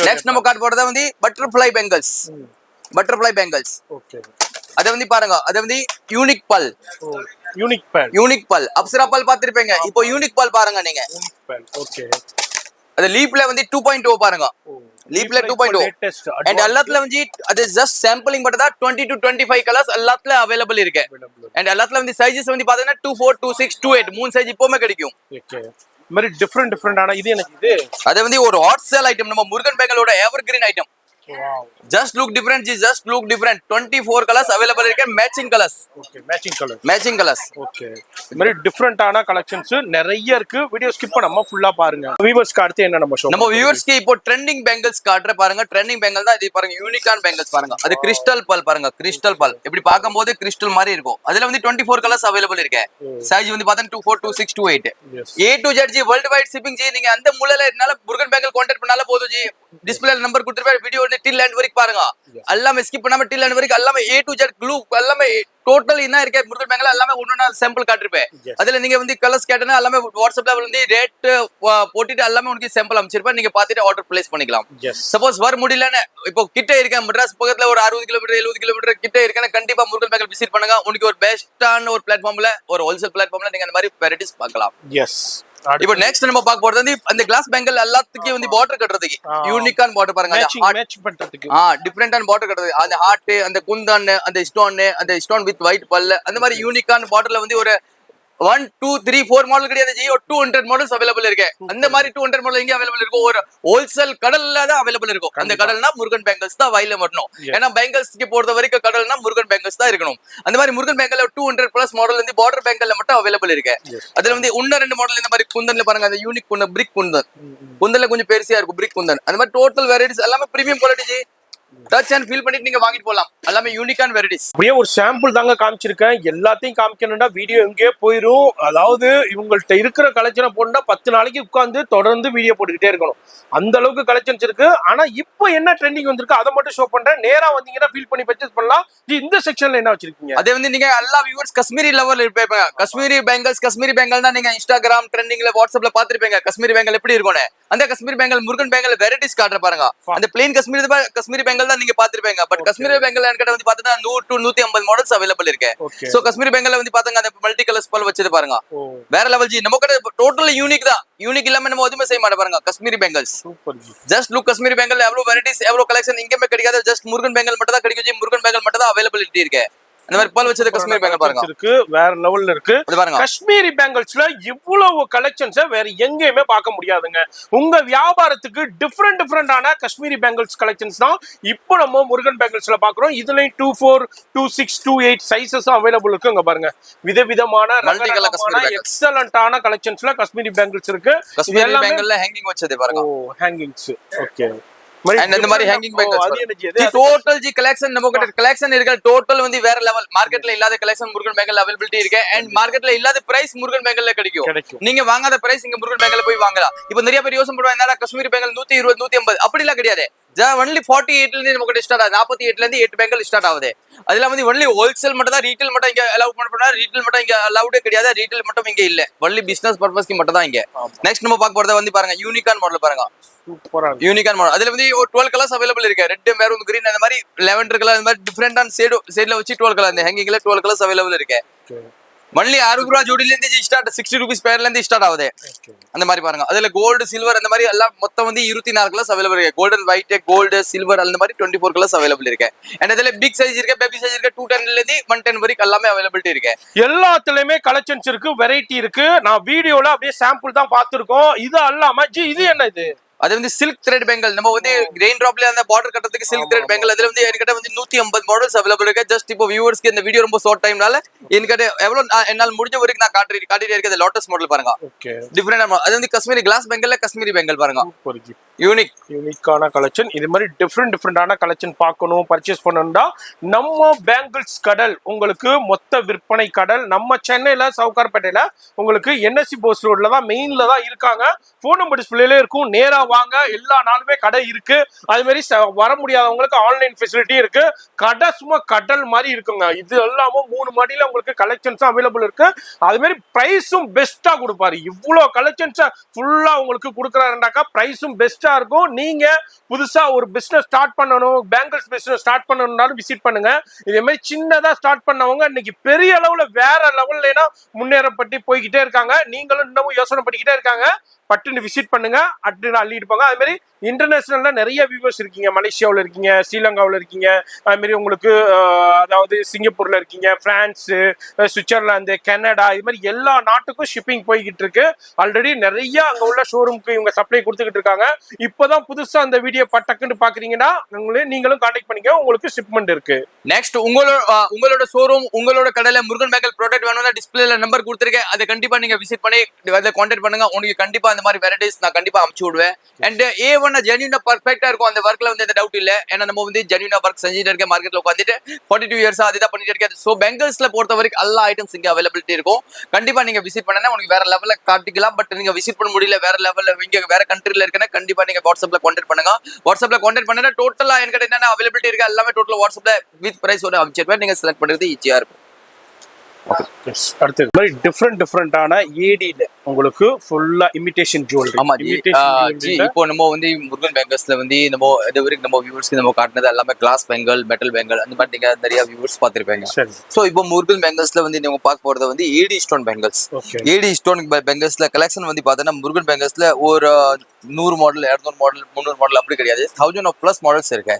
நெக்ஸ்ட் நம்ம காட்ட போறது வந்து பட்டர்ஃப்ளை பெங்கல்ஸ். ஓகே. அத வந்து பாருங்க, அது வந்து யூனிக் பல். அப்சரா பல் பாத்திருப்பீங்க. இப்போ யூனிக் பல் பாருங்க நீங்க. ஓகே. அது லீப்ல வந்து 2.0 பாருங்க. லீப்ல 2.0 and எல்லாத்துல வந்து அது ஜஸ்ட் சாம்பிளிங் மட்டும் தான். 20 to 25 கலர்ஸ் எல்லாத்துல அவைலபிள் இருக்கு. and எல்லாத்துல வந்து சைஸஸ் வந்து பாத்தீங்கன்னா 24 26 28 மூணு சைஸ் இப்போமே கிடைக்கும். ஓகே. மாதிரி டிஃபரெண்டான இது எனக்கு இது அது வந்து ஒரு ஹாட் சேல் ஐட்டம். நம்ம முருகன் பேங்கலோட evergreen item. Just look different ji, just look different. 24 colours available இருக்கு, matching colours. Okay, matching colour. Matching colours. Okay, இந்த மாதிரி டிஃபரெண்டான கலெக்ஷன்ஸ் நிறைய இருக்கு. வீடியோ ஸ்கிப் பண்ணாம ஃபுல்லா பாருங்க. வியூவர்ஸ்க்கு அடுத்து என்ன நம்ம ஷோ? நம்ம வியூவர்ஸ்க்கு இப்போ ட்ரெண்டிங் பேங்கிள்ஸ் காட்ற பாருங்க. ட்ரெண்டிங் பேங்கிள் தான் இது பாருங்க. யூனிகான் பேங்கிள்ஸ் பாருங்க. அது கிறிஸ்டல் பல் பாருங்க. கிறிஸ்டல் பல் இப்படி பார்க்கும்போது கிறிஸ்டல் மாதிரி இருக்கும். அதுல வந்து 24 கலர்ஸ் அவைலபிள் இருக்கு. சைஸ் வந்து பார்த்தா 24, 26, 28. A to Z G, world wide shipping G. நீங்க அந்த மூலையில இருந்தால முருகன் பேங்கிள் கான்டாக்ட் பண்ணால போதும் ஜி. டிஸ்பிளேல நம்பர் கொடுத்துருப்பேன். வீடியோ வந்து டில் எண்ட் வரைக்கும் பாருங்க. எல்லாமே ஸ்கிப் பண்ணாம டில் எண்ட் வரைக்கும் எல்லாமே A to Z க்ளூ எல்லாமே டோட்டல் என்ன இருக்கு முருகன் பேங்கிள் எல்லாமே ஒண்ணு சாம்பிள் காட்டிருப்பேன். அதுல நீங்க வந்து கலர்ஸ் கேட்டனா எல்லாமே வாட்ஸ்அப்ல வந்து ரேட் போட்டுட்டு எல்லாமே உங்களுக்கு சாம்பிள் அனுப்பிச்சிருப்பேன். நீங்க பாத்துட்டு ஆர்டர் பிளேஸ் பண்ணிக்கலாம். சப்போஸ் வர முடியலன்னு இப்போ கிட்ட இருக்கேன், மெட்ராஸ் பக்கத்துல ஒரு 60 கிலோமீட்டர் 70 கிலோமீட்டர் கிட்ட இருக்கேன், கண்டிப்பா முருகன் பேங்கிள் விசிட் பண்ணுங்க. உங்களுக்கு ஒரு பெஸ்டான ஒரு பிளாட்ஃபார்ம்ல, ஒரு ஹோல்சேல் பிளாட்ஃபார்ம்ல நீங்க அந்த மாதிரி வெரைட்டிஸ் பார்க்கலாம். எஸ். இப்போ நெக்ஸ்ட் நம்ம பார்க்க போறது வந்து அந்த கிளாஸ் பேங்கிள் எல்லாத்துக்கும் வந்து பார்டர் கட்டுறதுக்கு யூனிகான் பார்டர் பாருங்க. மேட்ச் பண்றதுக்கு டிஃபரெண்டான பார்டர் கட்டுறது. அந்த ஹார்ட், அந்த குந்தான், அந்த ஸ்டோன் வித் ஒயிட் பல்ல, அந்த மாதிரி யூனிகான் பார்டர்ல வந்து ஒரு 1, 2, 3, 4 மாடல் கிடையாது ஜி. 200 மாடல்ஸ் அவைலபிள் இருக்கு. அந்த மாதிரி 200 மாடல் எங்க அவைலபிள் இருக்கும்? ஒரு ஹோல்சேல் கடல்ல தான் அவைலபிள் இருக்கும். அந்த கடல்னா முருகன் பேங்கிள்ஸ் தான் வாயில வரணும். ஏன்னா பேங்கிள்ஸ்க்கு பொறுத்த வரைக்கும் கடல்னா முருகன் பேங்கிள்ஸ் தான் இருக்கணும். அந்த மாதிரி முருகன் பேங்கிள் 200+ மாடல் வந்து பார்டர் பேங்கிள்ல மட்டும் அவைலபிள் இருக்கு. அதுல வந்து இன்னும் 2 மாடல் இந்த மாதிரி குந்தன்ல பாருங்க. அந்த யூனிக் குந்தன், பிரிக் குந்தன். குந்தன்ல கொஞ்சம் பெருசா இருக்கும் பிரிக் குந்தன். அந்த மாதிரி டோட்டல் வெரைட்டிஸ் எல்லாமே premium quality G. Touch and feel பண்ணிட்டு நீங்க வாங்கிட்டு போலாம். எல்லாமே யூனிகான் வெரைட்டிஸ். அப்படியே ஒரு சாம்பிள் தாங்க காமிச்சிருக்கேன். எல்லாத்தையும் காமிக்கணும்னா வீடியோ எங்கேயே போயிடும். அதாவது இவங்கள்ட்ட இருக்கிற கலெக்ஷனை போட்டா 10 நாளைக்கு உட்காந்து தொடர்ந்து வீடியோ போட்டுக்கிட்டே இருக்கணும். அந்த அளவுக்கு கலெக்ஷன்ஸ் இருக்கு. ஆனா இப்போ என்ன ட்ரெண்டிங் வந்திருக்கு அதை மட்டும் ஷோ பண்றேன். நேரா வந்தீங்கன்னா ஃபீல் பண்ணி பர்ச்சேஸ் பண்ணலாம். இந்த செக்ஷன்ல என்ன வச்சிருக்கீங்க? அதே வந்து நீங்க எல்லா வியூவர்ஸ் காஷ்மீரி லெவல் இருப்பீங்க. காஷ்மீரி பேங்கிள்ஸ், காஷ்மீரி பேங்கிள் தான் நீங்க இன்ஸ்டாகிராம் ட்ரெண்டிங்ல வாட்ஸ்அப்ல பாத்துருப்பீங்க. காஷ்மீரி பேங்கிள் எப்படி இருக்கும்னு. அந்த Kashmiri bangle Murugan bangle varieties காட்டுற பாருங்க. அந்த பிளேன் காஷ்மீரி பேங்கிள் தான் நீங்க பாத்துருப்பீங்க. பட் காஷ்மீரி பேங்கிள் என்கிட்ட வந்து பாத்தா 100 to 150 மாடல்ஸ் அவைலபிள் இருக்கு. சோ காஷ்மீரி பேங்கிள் வந்து பாத்தீங்க அந்த மல்டி கலர்ஸ் பல் வச்சது பாருங்க. வேற லெவல் ஜி. நம்ம கிட்ட டோட்டல் யூனிக் தான். யூனிக் இல்லாம நம்ம எதுவுமே செய்ய மாட்டோம் பாருங்க. Kashmiri bangles super G. Just look. Kashmiri bangle எவ்வளவு வெரைட்டிஸ், எவ்வளவு கலெக்ஷன் எங்கேயுமே கிடைக்காது. ஜஸ்ட் முருகன் பேங்கிள் மட்டும் தான் கிடைக்கும் ஜி. முருகன் பேங்கிள் மட்டும் தான் அவைலபிலிட்டி இருக்கு. அந்த மாதிரி பல் வச்சது காஷ்மீரி பேங்கிள் பாருங்க. இருக்கு, வேற லெவல்ல இருக்கு. பாருங்க காஷ்மீரி பேங்கிள்ஸ்ல இவ்வளவு கலெக்ஷன்ஸ் வேற எங்கேயுமே பார்க்க முடியாதுங்க. உங்க வியாபாரத்துக்கு டிஃபரெண்டான காஷ்மீரி பேங்கிள்ஸ் கலெக்ஷன்ஸ் தான் இப்போ நம்ம முருகன் பேங்கிள்ஸ்ல பாக்குறோம். இதுலயும் 24, 26, 28 சைசஸ் அவைலபிள் இருக்கு. இங்க பாருங்க, விதவிதமான எக்ஸலண்டான கலெக்ஷன்ஸ்ல காஷ்மீரி பேங்கிள்ஸ் இருக்கு. காஷ்மீரி பேங்கிள்ல ஹேங்கிங் வச்சது பாருங்க. ஹேங்கிங்ஸ். ஓகே. And இந்த மாதிரி hanging bangles total G collection நம்ம கிட்ட கலெக்ஷன் இருக்கு. டோட்டல் வந்து வேற லெவல். மார்க்கெட்ல இல்லாத கலெக்ஷன் முருகன் பேங்கிள் அவைலபிலிட்டி இருக்கு. அண்ட் மார்க்கெட்ல இல்லாத பிரைஸ் முருகன் பேங்கிள்ல கிடைக்கும். நீங்க வாங்காத பிரைஸ் இங்க முருகன் பேங்கிள்ல போய் வாங்கலாம். இப்போ நிறைய பேர் யோசனை பண்ணுவாங்க என்னடா காஷ்மீரி பேங்கிள் 120, 150 அப்படி எல்லாம் கிடையாது. ஒன்லி 48 இருந்து நமக்கு ஸ்டார்ட் ஆகுது. 48 இருந்து 8 பேங்கிள் ஸ்டார்ட் ஆகுது. அதெல்லாம் வந்து ஒன்லி ஹோல்சேல் மட்டும் தான். ரீட்டைல் மட்டும் இங்க அலோவ் பண்ணா ரீட்டைல் மட்டும் இங்க அலௌடே கிடையாது. ரீட்டைல் மட்டும் இங்க இல்ல. ஒன்லி பிசினஸ் பர்பஸ்க்கு மட்டும் தான் இங்க. நெக்ஸ்ட் நம்ம பார்க்க போறது வந்து பாருங்க யூனிகான் மாடல் பாருங்க. சூப்பரா யூனிகான் மாடல். அதுல வந்து 12 கலர்ஸ் அவைலபிள் இருக்கு. ரெட், மெரூன், கிரீன், அந்த மாதிரி லெவெண்டர் கலர், அந்த மாதிரி டிஃபரெண்டான சைடுல வச்சு 12 கலர். அந்த ஹேங்கிங்ல 12 கலர்ஸ் அவைலபிள் இருக்கு. ஒன்லி 60 ரூபா ஜோடில இருந்து ஸ்டார்ட். 60 rupees பேர்ல இருந்து ஸ்டார்ட் ஆகுது. அந்த மாதிரி பாருங்க. அதுல கோல்டு, சில்வர், அந்த மாதிரி எல்லாம் மொத்தம் வந்து 24 கலர்ஸ் அவைலபிள் இருக்கு. கோல்டன், ஒயிட், கோல்டு, சில்வர், அந்த மாதிரி 24 கலர்ஸ் அவைலபிள் இருக்கு. அண்ட் அதுல பிக் சைஸ் இருக்கு, பேபி சைஸ் இருக்கு. 210 ல இருந்து 110 வரைக்கும் எல்லாமே அவைலபிலிட்டி இருக்கு. எல்லாத்துலயுமே கலெக்ஷன்ஸ் இருக்கு, வெரைட்டி இருக்கு. நான் வீடியோல அப்படியே சாம்பிள் தான் பார்த்திருக்கோம். இது அல்லாம ஜி இது என்ன இது? அது வந்து சில்க் த்ரெட் பேங்கிள். நம்ம வந்து ரெயின் டிராப்ல அந்த பார்டர் கட்டறதுக்கு சில்க் த்ரெட் பேங்கிள். அதுல வந்து என்கிட்ட வந்து 150 மாடல்ஸ் அவைலபிள் இருக்கு. ஜஸ்ட் இப்போ வியூவர்ஸ்க்கு இந்த வீடியோ ரொம்ப ஷார்ட் டைம்னால என்கிட்ட எவ்வளவு என்னால முடிஞ்ச வரைக்கும் நான் காட்டிட்டே இருக்கேன். லோட்டஸ் மாடல் பாருங்க. ஓகே. டிஃபரெண்ட். அது வந்து காஷ்மீரி கிளாஸ் பேங்கிள்ல காஷ்மீரி பேங்கிள் பாருங்க. யூனிக்கான கலெக்ஷன். இது மாதிரி டிஃபரெண்டான கலெக்ஷன் பார்க்கணும், பர்ச்சேஸ் பண்ணணும்னா நம்ம பேங்கிள்ஸ் கடல் உங்களுக்கு மொத்த விற்பனை கடல். நம்ம சென்னையில சவுகார்பேட்டையில உங்களுக்கு NSC போஸ் ரோட்ல தான் மெயின்ல தான் இருக்காங்க. போன் நம்பர் டிஸ்பிளேல இருக்கும். நேரா வாங்க. எல்லா நாளுமே கடை இருக்கு. அது மாதிரி வர முடியாதவங்களுக்கு ஆன்லைன் ஃபெசிலிட்டி இருக்கு. கடை சும்மா கடல் மாதிரி இருக்குங்க. இது எல்லாமும் 3 மாடியில உங்களுக்கு கலெக்ஷன்ஸும் அவைலபிள் இருக்கு. அது மாதிரி பிரைஸும் பெஸ்டா கொடுப்பாரு. இவ்வளோ கலெக்ஷன்ஸை ஃபுல்லா உங்களுக்கு கொடுக்குறாருனாக்கா பிரைஸும் பெஸ்டா இருக்கும். நீங்க புதுசா ஒரு பிசினஸ் ஸ்டார்ட் பண்ணணும், பேங்கிள்ஸ் பிசினஸ் ஸ்டார்ட் பண்ணணும்னாலும் விசிட் பண்ணுங்க. இதே மாதிரி சின்னதா ஸ்டார்ட் பண்ணவங்க இன்னைக்கு பெரிய அளவுல வேற லெவல்ல முன்னேறப்பட்டு போய்கிட்டே இருக்காங்க. நீங்களும் இன்னமும் யோசனை பண்ணிக்கிட்டே இருக்காங்க. பட்டுன்னு விசிட் பண்ணுங்க. அள்ளி பண்ணிட்டு போங்க. அது மாதிரி இன்டர்நேஷனல்ல நிறைய வியூவர்ஸ் இருக்கீங்க, மலேசியாவில் இருக்கீங்க, ஸ்ரீலங்காவில் இருக்கீங்க, அது மாதிரி உங்களுக்கு அதாவது சிங்கப்பூர்ல இருக்கீங்க, பிரான்ஸ், சுவிட்சர்லாந்து, கனடா, இது மாதிரி எல்லா நாட்டுக்கும் ஷிப்பிங் போய்கிட்டு இருக்கு. ஆல்ரெடி நிறைய அங்க உள்ள ஷோரூமுக்கு இவங்க சப்ளை கொடுத்துக்கிட்டு இருக்காங்க. இப்பதான் புதுசா அந்த வீடியோ பட்டக்குன்னு பாக்குறீங்கன்னா நீங்களும் கான்டாக்ட் பண்ணிக்க, உங்களுக்கு ஷிப்மெண்ட் இருக்கு. நெக்ஸ்ட் உங்களோட ஷோரூம், உங்களோட கடையில முருகன் பேங்கல் ப்ராடக்ட் வேணும்னா டிஸ்பிளேல நம்பர் கொடுத்துருக்கேன், அதை கண்டிப்பா நீங்க விசிட் பண்ணி அதை கான்டாக்ட் பண்ணுங்க. உங்களுக்கு கண்டிப்பா அந்த மாதிரி வெரைட்டிஸ் நான் கண்டிப்பா அனுப்பிச்சு விடுவேன். அண்ட் A1 ஜென்யூனா பர்ஃபெக்ட்டா இருக்கும். அந்த ஒர்க்ல வந்து எந்த டவுட் இல்ல. ஏன்னா நம்ம வந்து ஜென்யூனா ஒர்க் செஞ்சுட்டு இருக்க மார்க்கெட்ல உட்காந்துட்டு 42 இயர்ஸா அதுதான் பண்ணிட்டு இருக்கேன். சோ பெங்கல்ஸ்ல பொறுத்த வரைக்கும் எல்லா ஐட்டம்ஸ் இங்க அவைலபிலிட்டி இருக்கும். கண்டிப்பா நீங்க விசிட் பண்ணனா உங்களுக்கு வேற லெவல்ல காட்டிக்கலாம். பட் நீங்க விசிட் பண்ண முடியல, வேற லெவல்ல இங்க வேற கண்ட்ரில இருக்கனா கண்டிப்பா நீங்க வாட்ஸ்அப்ல கான்டாக்ட் பண்ணுங்க. வாட்ஸ்அப்ல கான்டாக்ட் பண்ணா டோட்டலா என்கிட்ட என்னென்ன அவைலபிலிட்டி இருக்கு எல்லாமே டோட்டல் வாட்ஸ்அப்ல வித் பிரைஸ் ஓட அனுப்பிச்சிருப்பேன். நீங்க செலக்ட் பண்றது ஈஸியா இருக்கும். அடுத்து மாதிரி டிஃப்ரெண்டான ஏடில உங்களுக்கு ஃபுல்லா இமிடேஷன் ஜுவல்லரி. ஆமா ஜி, இப்போ நம்ம வந்து முருகன் பேங்கல்ஸ்ல வந்து நம்ம இது வரைக்கும் நம்ம வியூவர்ஸ்க்கு நம்ம காட்டினது எல்லாமே கிளாஸ் பெங்கல், மெட்டல் பெங்கல், அந்த மாதிரி நீங்க நிறைய வியூவர்ஸ் பார்த்திருப்பீங்க. சோ இப்போ முருகன் பேங்கல்ஸ்ல வந்து நீங்க பார்க்க போறது வந்து AD stone bangles. AD stone பெங்கல்ஸ்ல கலெக்ஷன் வந்து பார்த்தீங்கன்னா முருகன் பேங்கல்ஸ்ல ஒரு 100 மாடல், 200 மாடல், 300 மாடல் அப்படி கிடையாது, 1000+ மாடல்ஸ் இருக்கு.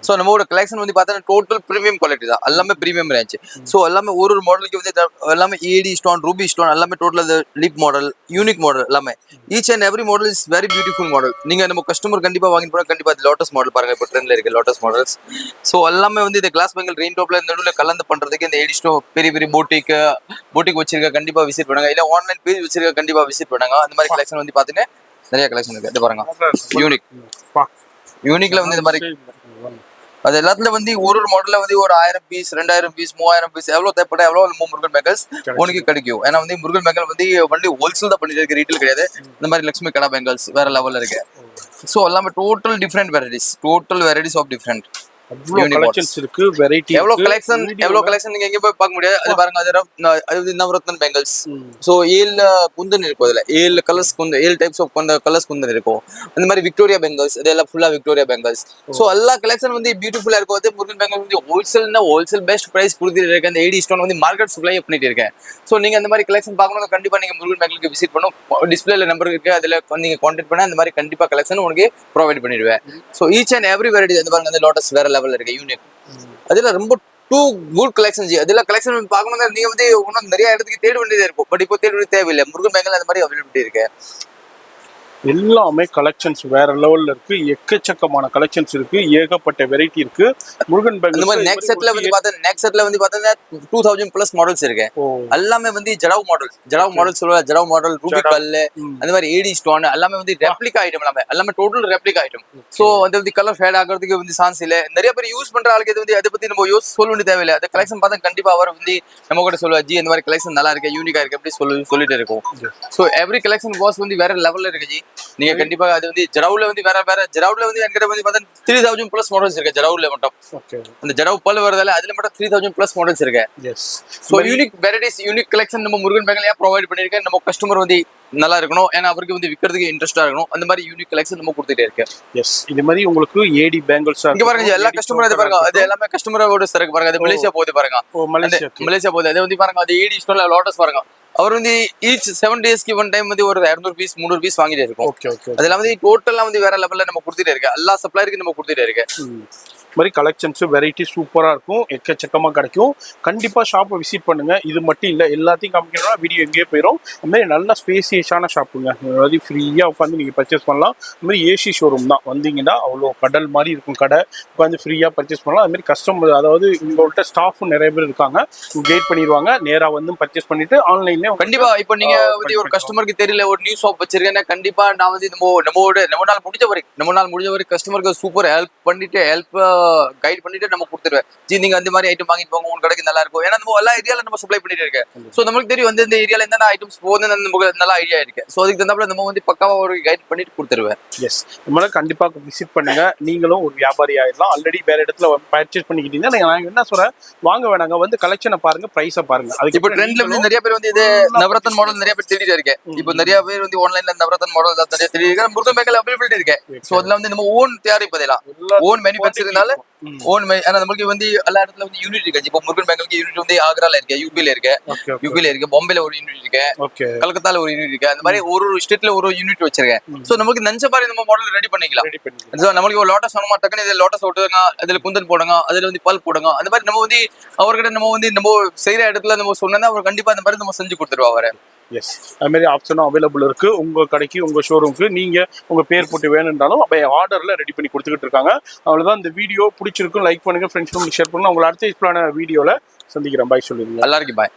சோ நம்மளோட கலெக்ஷன் வந்து பார்த்தீங்கன்னா டோட்டல் பிரீமியம் குவாலிட்டி தான், எல்லாமே பிரீமியம் ரேஞ்ச். சோ எல்லாமே ஒரு மாடலுக்கு வந்து எல்லாமே ஏடி ஸ்டோன், ரூபி ஸ்டோன், எல்லாமே total leaf model, unique model எல்லாமே. Each and every model is very beautiful model. நீங்க நம்ம கஸ்டமர் கண்டிப்பா வாங்கி போனா கண்டிப்பா லோட்டஸ் மாடல் பாருங்க, இப்போ ட்ரெண்ட்ல இருக்கு லோட்டஸ் மாடல்ஸ். சோ எல்லாமே வந்து இந்த கிளாஸ் பெங்கல் ரெயின் டாப்ல நடுவுல கலந்து பண்றதுக்கு இந்த ஏடி ஸ்டோன் பெரிய பெரிய போட்டிக் வச்சிருக்க கண்டிப்பா விசிட் பண்ணுங்க. இல்ல ஆன்லைன் பேஜ் வச்சிருக்க கண்டிப்பா விசிட் பண்ணுங்க. அந்த மாதிரி கலெக்ஷன் வந்து பாத்தீங்கன்னா நிறைய கலெக்ஷன் இருக்கு. இது பாருங்க யூனிக்ல வந்து இந்த மாதிரி அது எல்லாத்துல வந்து ஒரு மாடல்ல வந்து ஒரு 1000 பீஸ், 2000 பீஸ், 3000 பீஸ் எவ்வளவு தேவைப்பட எவ்வளவு நம்ம முருகன் பேங்கல்ஸ் உனக்கு கிடைக்கும். ஏன்னா வந்து முருகன் பேங்கல் வந்து வண்டி ஹோல்சேல் தான் பண்ணிட்டு இருக்கு, ரீட்டைல் கிடையாது. இந்த மாதிரி லட்சுமி கடா பேங்கல்ஸ் வேற லெவல்ல இருக்கு. சோ எல்லாமே total different varieties of different collections இருக்கு, வெரைட்டி எவ்வளவு கலெக்ஷன் நீங்க எங்க போய் பார்க்க முடியாது. அது பாருங்க, அது நவரத்னம் பெங்கல்ஸ். சோ 7 குந்தன் இருக்கும், அதுல 7 colours kundan, 7 types of colours kundan இருக்கும். அந்த மாதிரி விக்டோரியா பெங்கல்ஸ், இதெல்லாம் ஃபுல்லா விக்டோரியா பெங்கல்ஸ். சோ எல்லா கலெக்ஷன் வந்து பியூட்டிஃபுல்லா இருக்கும். அது முருகன் பெங்கல் வந்து ஹோல்சேல் பெஸ்ட் பிரைஸ் கொடுத்துட்டு இருக்கேன். அந்த ஏடி ஸ்டோன் வந்து மார்க்கெட் சப்ளை பண்ணிட்டு இருக்கேன். சோ நீங்க அந்த மாதிரி கலெக்ஷன் பார்க்கணும் கண்டிப்பா நீங்க முருகன் பெங்கலுக்கு விசிட் பண்ணும். டிஸ்பிளேல நம்பர் இருக்கு, அதுல நீங்க கான்டாக்ட் பண்ணா அந்த மாதிரி கண்டிப்பா கலெக்ஷன் உங்களுக்கு ப்ரொவைட் பண்ணிடுவேன். So each and every variety அந்த பாருங்க, அந்த லோட்டஸ் வேற லெவல்ல இருக்கு, யூனிக். அதுல ரொம்ப டூ குட் கலெக்ஷன். அதெல்லாம் கலெக்ஷன் பார்க்கணும் நீங்க வந்து இன்னும் நிறைய இடத்துக்கு தேட வேண்டியதா இருக்கும். பட் இப்போ தேட வேண்டிய தேவையில்லை, முருகன் பேங்கல் அந்த மாதிரி அவைலபிலிட்டி இருக்கு. எல்லாமே கலெக்ஷன்ஸ் வேற லெவல்ல இருக்கு, எக்கச்சக்கமான கலெக்ஷன்ஸ் இருக்கு, ஏகப்பட்ட வெரைட்டி இருக்கு. முருகன் பேங்கல் இந்த மாதிரி நெக்ஸ்ட் செட்ல வந்து பார்த்தா 2000+ மாடல்ஸ் இருக்கு. எல்லாமே வந்து ஜடாவ் மாடல் சொல்லுவாங்க, ஜடாவ் மாடல், ரூபி கல்லு, அந்த மாதிரி ஏடி ஸ்டோன் எல்லாமே வந்து ரெப்ளிகா ஐட்டம், எல்லாமே டோட்டல் ரெப்ளிகா ஐட்டம். சோ அது வந்து கலர் ஃபேட் ஆகிறதுக்கு வந்து சான்ஸ் இல்ல. நிறைய பேர் யூஸ் பண்ற ஆளுக்கு இது வந்து அதை பத்தி நம்ம சொல்ல வேண்டிய தேவையில்லை. அந்த கலெக்ஷன் பார்த்தா கண்டிப்பா அவர் வந்து நம்ம கூட சொல்லுவா, ஜி இந்த மாதிரி கலெக்ஷன் நல்லா இருக்கு, யூனிக்கா இருக்கு அப்படி சொல்லிட்டு இருக்கும். சோ எவ்ரி கலெக்ஷன் வாஸ் வந்து வேற லெவல்ல இருக்கு ஜி. நீங்க கண்டிப்பா அது வந்து ஜடாவ்ல வந்து வேற ஜடாவ்ல வந்து என்கிட்ட வந்து பார்த்தா 3000+ மாடல்ஸ் இருக்கு. ஜடாவ்ல மட்டும் அந்த ஜடாவ் பல் வரதால அதுல மட்டும் 3000+ மாடல்ஸ் இருக்கு. So unique varieties, unique collection நம்ம முருகன் பேங்கல் ப்ரொவைட் பண்ணிருக்கேன். நம்ம கஸ்டமர் வந்து நல்லா இருக்கணும், ஏன்னா அவருக்கு வந்து விற்கிறதுக்கு இன்ட்ரெஸ்டா இருக்கணும். அந்த மாதிரி யூனிக் கலெக்ஷன் நம்ம கொடுத்துட்டே இருக்கேன். எஸ், இது மாதிரி உங்களுக்கு ஏடி பேங்கிள்ஸ் இங்க பாருங்க, எல்லா கஸ்டமர் அது பாருங்க, அது எல்லாமே கஸ்டமரோட சரக்கு பாருங்க. அது மலேசியா போகுது பாருங்க, மலேசியா போகுது. அது வந்து பாருங்க, அது ஏடி ஸ்டோன்ல லோட்டஸ் பாருங்க. அவர் வந்து ஈச் 7 டேஸ்க்கு ஒன் டைம் வந்து ஒரு 200 பீஸ் 300 பீஸ் வாங்கிட்டே இருக்கும். அதெல்லாம் வந்து டோட்டலா வந்து வேற லெவல்ல நம்ம கொடுத்துட்டே இருக்கேன். எல்லா சப்ளையருக்கு நம்ம கொடுத்துட்டே இருக்கேன். மாதிரி கலெக்ஷன்ஸ் வெரைட்டி சூப்பரா இருக்கும், எக்கச்சக்கமா கிடைக்கும். கண்டிப்பா ஷாப்பை விசிட் பண்ணுங்க. இது மட்டும் இல்ல, எல்லாத்தையும் காமிக்கணும்னா வீடியோ எங்கேயே போயிடும். அது மாதிரி நல்ல ஸ்பேசியஸான ஷாப்புங்க, அதாவது ஃப்ரீயா உட்காந்து நீங்க பர்ச்சேஸ் பண்ணலாம். அது மாதிரி ஏசி ஷோரூம் தான், வந்தீங்கன்னா அவ்வளோ கடல் மாதிரி இருக்கும் கடை, உட்காந்து ஃப்ரீயா பர்ச்சேஸ் பண்ணலாம். அது மாதிரி கஸ்டமர், அதாவது உங்கள்கிட்ட ஸ்டாஃபும் நிறைய பேர் இருக்காங்க, கைட் பண்ணிடுவாங்க. நேரா வந்து பர்ச்சேஸ் பண்ணிட்டு ஆன்லைன்ல கண்டிப்பா. இப்போ நீங்க வந்து ஒரு கஸ்டமருக்கு தெரியல ஒரு நியூ ஷாப் வச்சிருக்கேன்னா கண்டிப்பா நான் வந்து நம்ம நாள் முடிஞ்ச வரைக்கும் கஸ்டமருக்கு சூப்பர் ஹெல்ப் கைட் பண்ணிட்டு நம்ம கொடுத்துருவேன். ஜி நீங்க அந்த மாதிரி ஐட்டம் வாங்கிட்டு போங்க, உங்க கடைக்கு நல்லா இருக்கும். ஏன்னா நம்ம எல்லா ஏரியால நம்ம சப்ளை பண்ணிட்டு இருக்கேன். சோ நமக்கு தெரியும் வந்து இந்த ஏரியால என்னென்ன ஐட்டம்ஸ் போகுதுன்னு நமக்கு நல்ல ஐடியா இருக்கு. சோ அதுக்கு தகுந்தாப்புல நம்ம வந்து பக்காவா ஒரு கைட் பண்ணிட்டு கொடுத்துருவேன். எஸ், நம்மள கண்டிப்பா விசிட் பண்ணுங்க. நீங்களும் ஒரு வியாபாரி ஆயிடலாம். ஆல்ரெடி வேற இடத்துல பர்ச்சேஸ் பண்ணிக்கிட்டீங்கன்னா நான் என்ன சொல்றேன், வாங்க வேணாங்க, வந்து கலெக்ஷனை பாருங்க, பிரைஸை பாருங்க. அதுக்கு இப்போ ட்ரெண்ட்ல வந்து நிறைய பேர் வந்து இது நவரத்ன மாடல் நிறைய பேர் தேடிட்டு இருக்கேன். இப்போ நிறைய பேர் வந்து ஆன்லைன்ல நவரத்ன மாடல் நிறைய தேடி இருக்காங்க. முருகன் பேங்கல் அவைலபிலிட்டி இருக்கு. சோ அதுல வந்து நம்ம ஓன் தயாரிப்பதெல்லாம் ஓன் மேனுஃபேக்சரிங்னால அதனால ஓன் ஏன்னா நம்மளுக்கு வந்து எல்லா இடத்துல வந்து யூனிட் இருக்கு. இப்போ முருகன் பேங்க்ல யூனிட் வந்து ஆக்ரால இருக்கு, யூபில இருக்கு, யூபில இருக்கு, பாம்பேல ஒரு யூனிட் இருக்கு, கல்கத்தால ஒரு யூனிட் இருக்கு. அந்த மாதிரி ஒரு ஸ்டேட்ல ஒரு யூனிட் வச்சிருக்கேன். சோ நமக்கு நினைச்ச மாதிரி நம்ம மாடல் ரெடி பண்ணிக்கலாம். சோ நம்மளுக்கு ஒரு லோட்டஸ் வேணுமா, டக்குனு இதுல லோட்டஸ் ஓட்டுங்க, அதுல குந்தன் போடுங்க, அதுல வந்து பால் போடுங்க. அந்த மாதிரி நம்ம வந்து அவர்கிட்ட நம்ம செய்யற இடத்துல நம்ம சொன்னா அவர் கண்டிப்பா அந்த மாதிரி நம்ம செஞ்சு கொடுத்துருவா அவரை. எஸ், அது மாதிரி ஆப்ஷனும் அவைலபிள் இருக்கு உங்க கடைக்கு, உங்க ஷோரூமுக்கு. நீங்க உங்க பேர் போட்டு வேணும்னாலும் ஆர்டர்ல ரெடி பண்ணி கொடுத்துக்கிட்டு இருக்காங்க. அவ்வளவுதான். இந்த வீடியோ பிடிச்சிருக்கும், லைக் பண்ணுங்க, ஃப்ரெண்ட்ஸ் ஷேர் பண்ணுங்க. உங்களை அடுத்த யூஸ்ஃபுல்லான வீடியோல சந்திக்கிறேன். பாய் சொல்லிடுங்க. எல்லாருக்கும் பாய்.